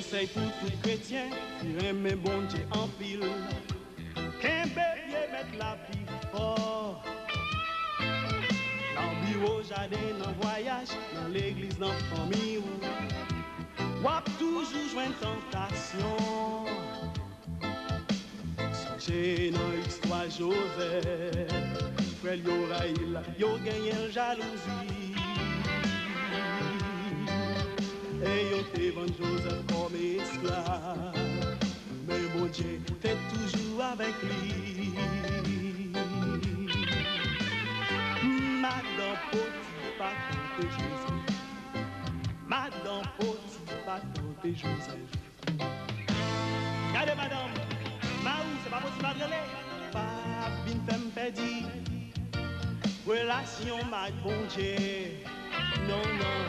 conseil pour tout chrétien, qui aime bon Dieu en pile. Qu'un bébé mette la vie fort. Dans le bureau, jardin, dans le voyage, dans l'église, dans la famille. Wap toujours joindre tentation. Songez dans l'histoire Joseph. Frère Yoraïl, yo gagné la jalousie. Et yo te vend Joseph comme esclave. Mais mon Dieu, t'es toujours avec lui. Madame Potiphar tante Joseph. Madame Potiphar tante Joseph. Regardez madame, Maou, c'est pas possible à brûler. Pas bin femme perdue. Relation ma bon Dieu. Non, non.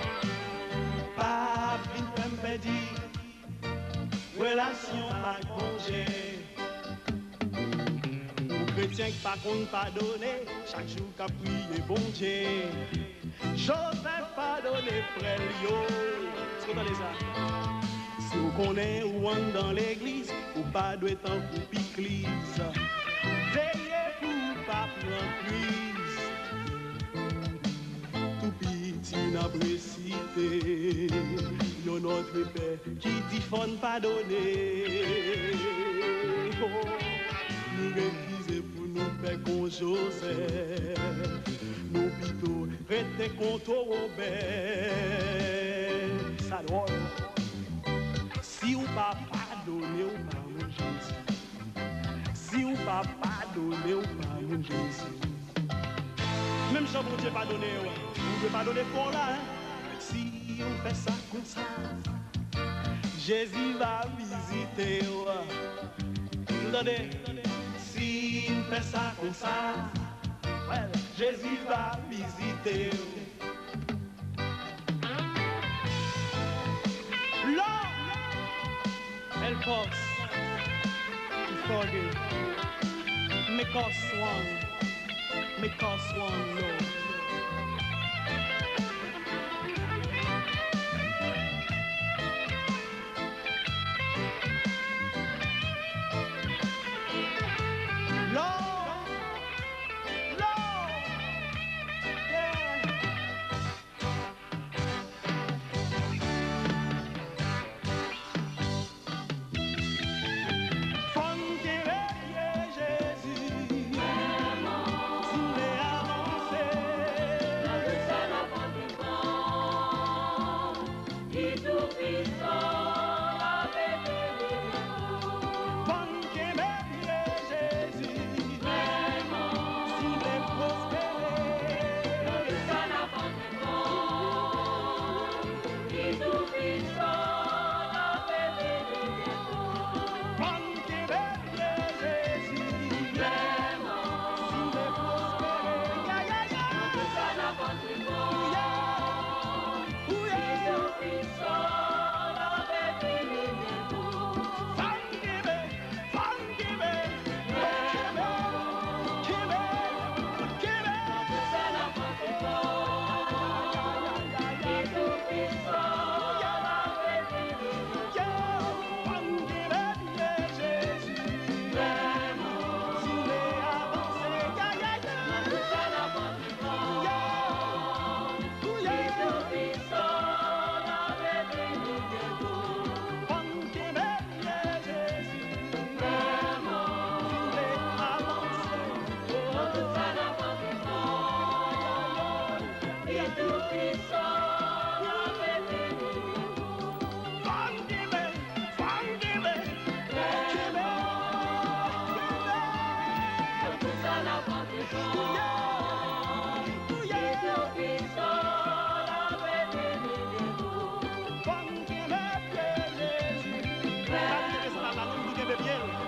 Pas bin femme perdue. Relation ma bon Dieu. Chrétien qui par contre pardonner, chaque jour qu'a prié bon Dieu. Joseph pardonné frère yo. Est-ce que vous entendez ça? Si vous connaissez ou on dans l'église, ou pas doit être en coupe église. Veillez pour pas prendre prise. Tout petit n'a précité. Yon notre père qui dit faut pardonner. Oh, nous refuser pour nous faire con Joseph. Nous plutôt rester contre Robert. Ça drôle. Si vous pas pardonner, ou pas mon Jésus. Si vous pas pardonner, ou pas mon Jésus. Même si vous ne pardonner, vous pouvez pardonner pour là. Hein? Si on fait ça comme ça, Jésus va visiter. Vous entendez? Si on fait ça comme ça, ouais, Jésus va visiter. Help us to forgive. Make us one. Make us one, Lord. Bien.